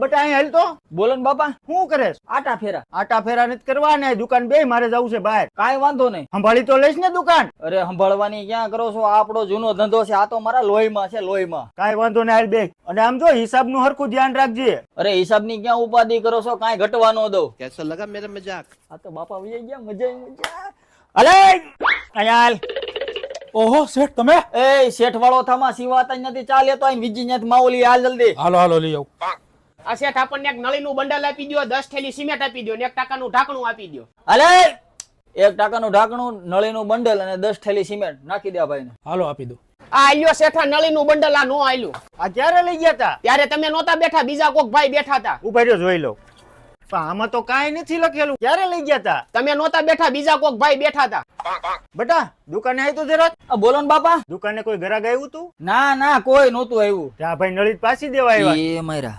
બટા અહીં હાલ તો. બોલો ને બાપા. શું કરેશ? આટા ફેરા. આટા ફેરા નથી કરવા ને, દુકાન બે મારે જવું છે બહાર. કાંઈ વાંધો નહીં. સંભાળી તો લઈશ ને દુકાન? અરે સંભાળવાની ક્યાં કરો છો, આપણો જૂનો ધંધો છે, આ તો મારા લોહીમાં છે, લોહીમાં. કાંઈ વાંધો નહીં, હાલ બે. અને આમ જો હિસાબ નું હરખું ધ્યાન રાખજે. અરે હિસાબની ક્યાં ઉપાધિ કરો છો, કાંઈ ઘટવા ન દઉં. कैसा लगा मेरा मजाक? આ તો બાપા વહી ગયા, મજા. અલે અહીંયા હાલ. ઓહો શેઠ તમે? એ શેઠ વાળો થામાં સિવાતા નથી, ચાલે તો અહીં બીજી ન્યાથી માઓલી હાલ જલ્દી. હાલો હાલો લઈ આવ. આ શેઠ આપણને એક નળીનું બંડલ આપી દો, 10 થેલી સિમેન્ટ આપી દો ને 1 ટાકાનું ઢાંકણું આપી દો. અલે 1 ટાકાનું ઢાંકણું, નળીનું બંડલ અને 10 થેલી સિમેન્ટ નાખી દે ભાઈને. હાલો આપી દો. આ આલ્યો શેઠા નળીનું બંડલ, આ નો આલ્યું. આ ક્યારે લઈ ગયા તા? ત્યારે તમે નહોતા બેઠા, બીજા કોક ભાઈ બેઠા હતા. ઉભા રહ્યો જોઈ લો. પણ આમાં તો કાંઈ નથી લખેલું. ક્યારે લઈ ગયા તા? તમે નહોતા બેઠા, બીજા કોક ભાઈ બેઠા હતા. બટા દુકાને આવી તો જરાક. બોલો ને બાપા. દુકાને કોઈ ગ્રાહક આવ્યું તું? ના ના કોઈ નહોતું આવ્યું. ત્યાં ભાઈ નળી પાછી દેવા આવ્યા. એ મારા